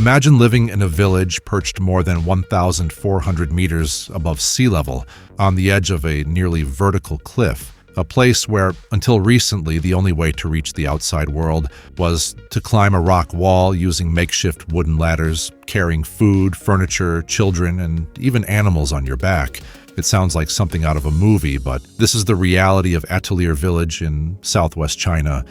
Imagine living in a village perched more than 1,400 meters above sea level on the edge of a nearly vertical cliff, a place where, until recently, the only way to reach the outside world was to climb a rock wall using makeshift wooden ladders, carrying food, furniture, children, and even animals on your back. It sounds like something out of a movie, but this is the reality of Atule'er Village in southwest China.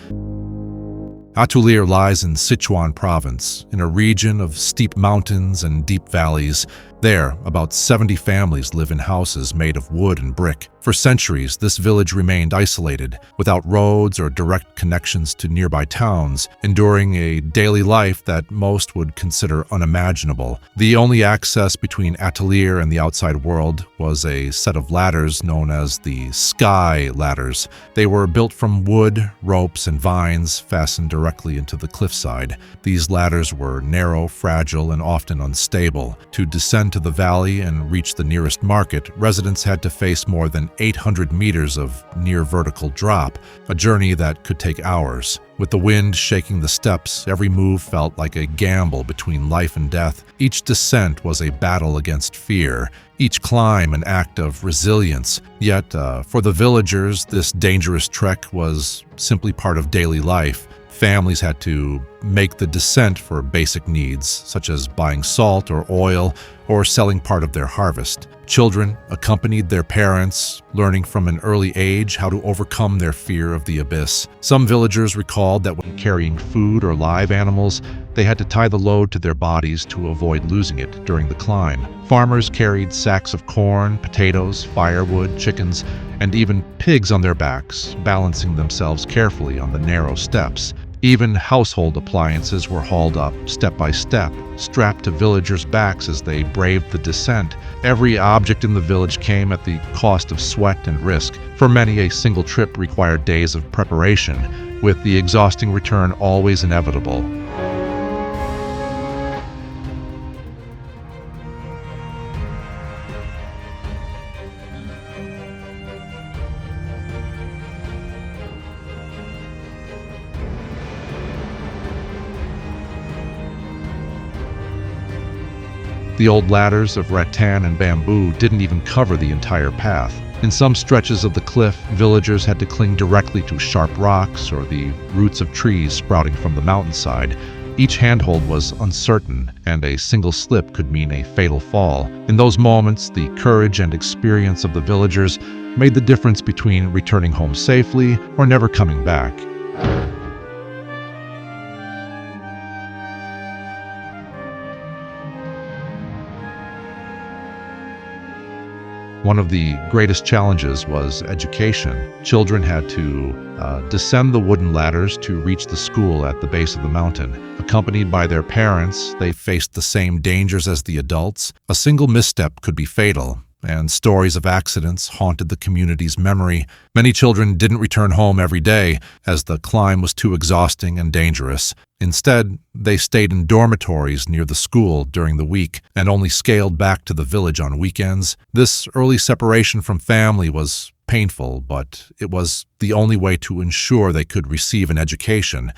Atule'er lies in Sichuan province, in a region of steep mountains and deep valleys. There, about 70 families live in houses made of wood and brick. For centuries, this village remained isolated, without roads or direct connections to nearby towns, enduring a daily life that most would consider unimaginable. The only access between Atule'er and the outside world was a set of ladders known as the sky ladders. They were built from wood, ropes, and vines fastened directly into the cliffside. These ladders were narrow, fragile, and often unstable. To descend to the valley and reach the nearest market, residents had to face more than 800 meters of near-vertical drop, a journey that could take hours. With the wind shaking the steps, every move felt like a gamble between life and death. Each descent was a battle against fear, each climb an act of resilience. Yet, for the villagers, this dangerous trek was simply part of daily life. Families had to make the descent for basic needs, such as buying salt or oil or selling part of their harvest. Children accompanied their parents, learning from an early age how to overcome their fear of the abyss. Some villagers recalled that when carrying food or live animals, they had to tie the load to their bodies to avoid losing it during the climb. Farmers carried sacks of corn, potatoes, firewood, chickens, and even pigs on their backs, balancing themselves carefully on the narrow steps. Even household appliances were hauled up, step by step, strapped to villagers' backs as they braved the descent. Every object in the village came at the cost of sweat and risk. For many, a single trip required days of preparation, with the exhausting return always inevitable. The old ladders of rattan and bamboo didn't even cover the entire path. In some stretches of the cliff, villagers had to cling directly to sharp rocks or the roots of trees sprouting from the mountainside. Each handhold was uncertain, and a single slip could mean a fatal fall. In those moments, the courage and experience of the villagers made the difference between returning home safely or never coming back. One of the greatest challenges was education. Children had to descend the wooden ladders to reach the school at the base of the mountain. Accompanied by their parents, they faced the same dangers as the adults. A single misstep could be fatal, and stories of accidents haunted the community's memory. Many children didn't return home every day, as the climb was too exhausting and dangerous. Instead, they stayed in dormitories near the school during the week and only scaled back to the village on weekends. This early separation from family was painful, but it was the only way to ensure they could receive an education.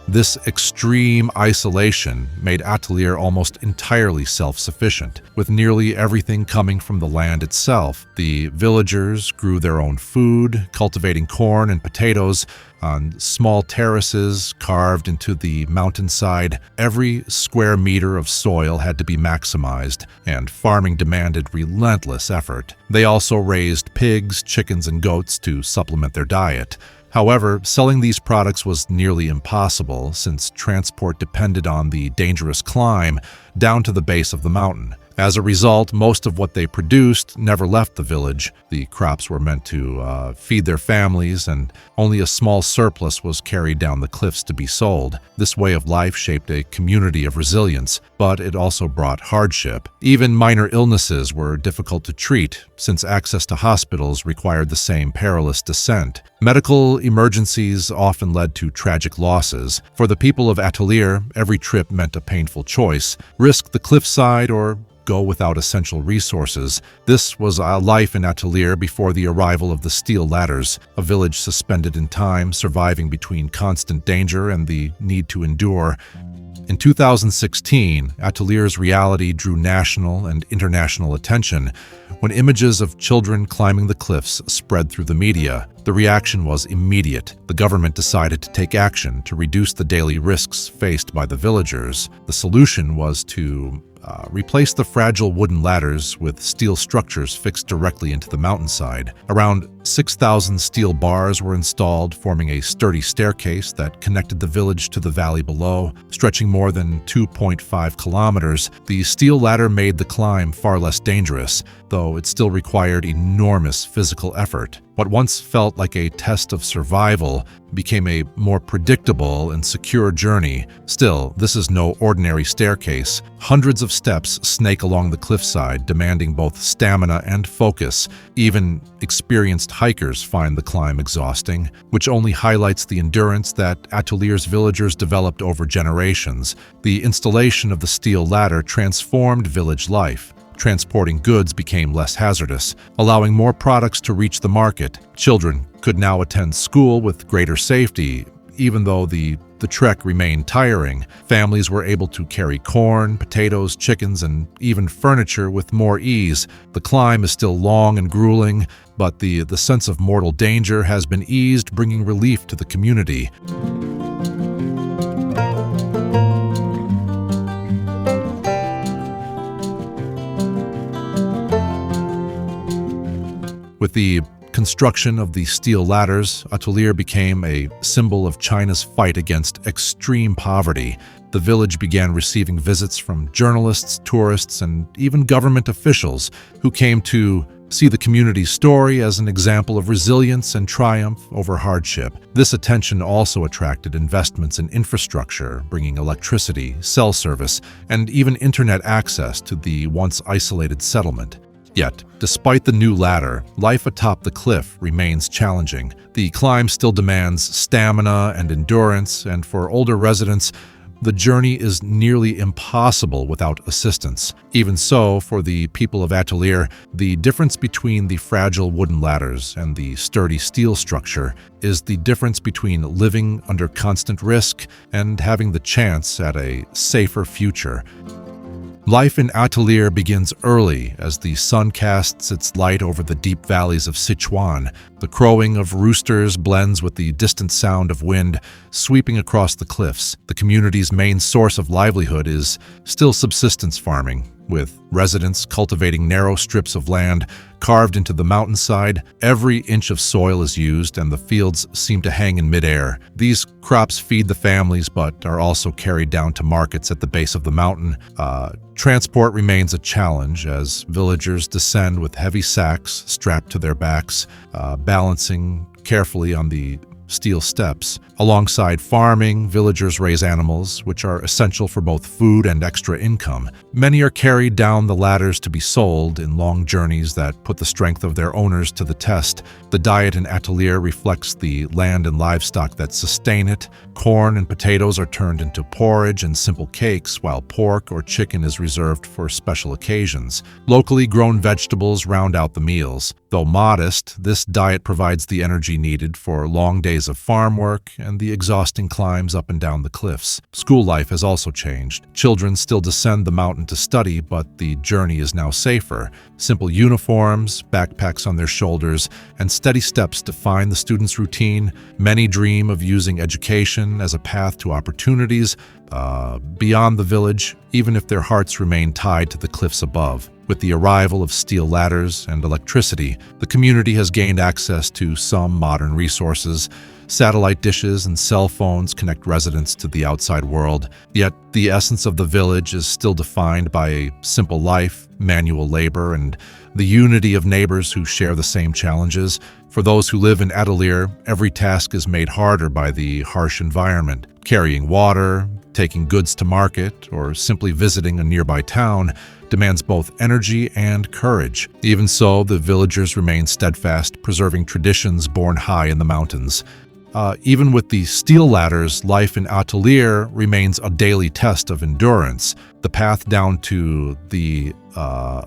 This extreme isolation made Atule'er almost entirely self-sufficient, with nearly everything coming from the land itself. The villagers grew their own food, cultivating corn and potatoes on small terraces carved into the mountainside. Every square meter of soil had to be maximized, and farming demanded relentless effort. They also raised pigs, chickens, and goats to supplement their diet. However, selling these products was nearly impossible since transport depended on the dangerous climb down to the base of the mountain. As a result, most of what they produced never left the village. The crops were meant to feed their families, and only a small surplus was carried down the cliffs to be sold. This way of life shaped a community of resilience, but it also brought hardship. Even minor illnesses were difficult to treat, since access to hospitals required the same perilous descent. Medical emergencies often led to tragic losses. For the people of Atule'er, every trip meant a painful choice: risk the cliffside or go without essential resources. This was a life in Atule'er before the arrival of the steel ladders, a village suspended in time, surviving between constant danger and the need to endure. In 2016, Atule'er's reality drew national and international attention. When images of children climbing the cliffs spread through the media, the reaction was immediate. The government decided to take action to reduce the daily risks faced by the villagers. The solution was to replace the fragile wooden ladders with steel structures fixed directly into the mountainside. Around 6,000 steel bars were installed, forming a sturdy staircase that connected the village to the valley below. Stretching more than 2.5 kilometers, the steel ladder made the climb far less dangerous, though it still required enormous physical effort. What once felt like a test of survival became a more predictable and secure journey. Still, this is no ordinary staircase. Hundreds of steps snake along the cliffside, demanding both stamina and focus. Even experienced hikers find the climb exhausting, which only highlights the endurance that Atule'er's villagers developed over generations. The installation of the steel ladder transformed village life. Transporting goods became less hazardous, allowing more products to reach the market. Children could now attend school with greater safety. Even though the trek remained tiring, families were able to carry corn, potatoes, chickens, and even furniture with more ease. The climb is still long and grueling, but the sense of mortal danger has been eased, bringing relief to the community. With the construction of the steel ladders, Atule'er became a symbol of China's fight against extreme poverty. The village began receiving visits from journalists, tourists, and even government officials who came to see the community's story as an example of resilience and triumph over hardship. This attention also attracted investments in infrastructure, bringing electricity, cell service, and even internet access to the once isolated settlement. Yet, despite the new ladder, life atop the cliff remains challenging. The climb still demands stamina and endurance, and for older residents, the journey is nearly impossible without assistance. Even so, for the people of Atule'er, the difference between the fragile wooden ladders and the sturdy steel structure is the difference between living under constant risk and having the chance at a safer future. Life in Atule'er begins early as the sun casts its light over the deep valleys of Sichuan. The crowing of roosters blends with the distant sound of wind sweeping across the cliffs. The community's main source of livelihood is still subsistence farming, with residents cultivating narrow strips of land carved into the mountainside. Every inch of soil is used, and the fields seem to hang in midair. These crops feed the families, but are also carried down to markets at the base of the mountain. Transport remains a challenge as villagers descend with heavy sacks strapped to their backs, balancing carefully on the steel steps. Alongside farming, villagers raise animals, which are essential for both food and extra income. Many are carried down the ladders to be sold in long journeys that put the strength of their owners to the test. The diet in Atule'er reflects the land and livestock that sustain it. Corn and potatoes are turned into porridge and simple cakes, while pork or chicken is reserved for special occasions. Locally grown vegetables round out the meals. Though modest, this diet provides the energy needed for long days of farm work and the exhausting climbs up and down the cliffs. School life has also changed. Children still descend the mountain to study, but the journey is now safer. Simple uniforms, backpacks on their shoulders, and steady steps define the students' routine. Many dream of using education as a path to opportunities, beyond the village, even if their hearts remain tied to the cliffs above. With the arrival of steel ladders and electricity, the community has gained access to some modern resources. Satellite dishes and cell phones connect residents to the outside world, yet the essence of the village is still defined by a simple life, manual labor, and the unity of neighbors who share the same challenges. For those who live in Atule'er, every task is made harder by the harsh environment. Carrying water, taking goods to market, or simply visiting a nearby town demands both energy and courage. Even so, the villagers remain steadfast, preserving traditions born high in the mountains. Even with the steel ladders, life in Atule'er remains a daily test of endurance. The path down to the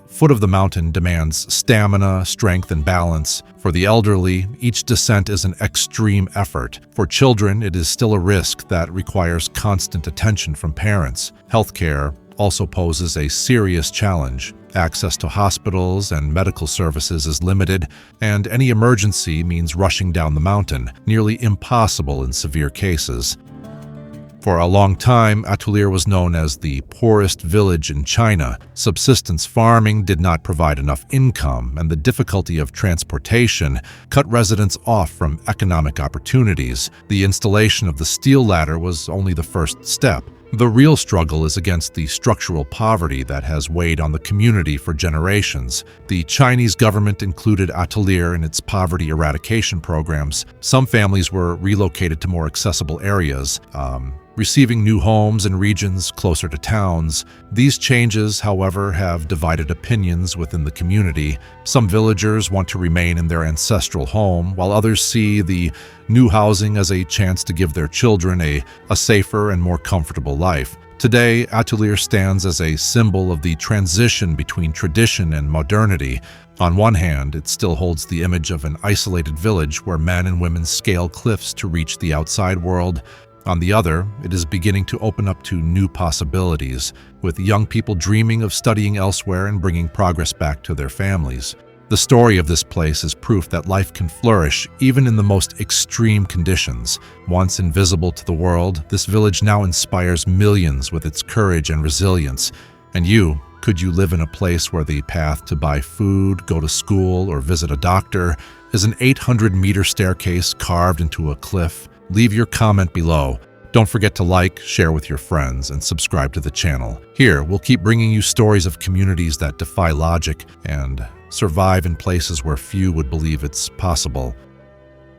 foot of the mountain demands stamina, strength, and balance. For the elderly, each descent is an extreme effort. For children, it is still a risk that requires constant attention from parents. Healthcare also poses a serious challenge. Access to hospitals and medical services is limited, and any emergency means rushing down the mountain, nearly impossible in severe cases. For a long time, Atule'er was known as the poorest village in China. Subsistence farming did not provide enough income, and the difficulty of transportation cut residents off from economic opportunities. The installation of the steel ladder was only the first step. The real struggle is against the structural poverty that has weighed on the community for generations. The Chinese government included Atule'er in its poverty eradication programs. Some families were relocated to more accessible areas, receiving new homes in regions closer to towns. These changes, however, have divided opinions within the community. Some villagers want to remain in their ancestral home, while others see the new housing as a chance to give their children a safer and more comfortable life. Today, Atule'er stands as a symbol of the transition between tradition and modernity. On one hand, it still holds the image of an isolated village where men and women scale cliffs to reach the outside world. On the other, it is beginning to open up to new possibilities, with young people dreaming of studying elsewhere and bringing progress back to their families. The story of this place is proof that life can flourish even in the most extreme conditions. Once invisible to the world, this village now inspires millions with its courage and resilience. And you, could you live in a place where the path to buy food, go to school, or visit a doctor is an 800-meter staircase carved into a cliff? Leave your comment below. Don't forget to like, share with your friends, and subscribe to the channel. Here, we'll keep bringing you stories of communities that defy logic and survive in places where few would believe it's possible.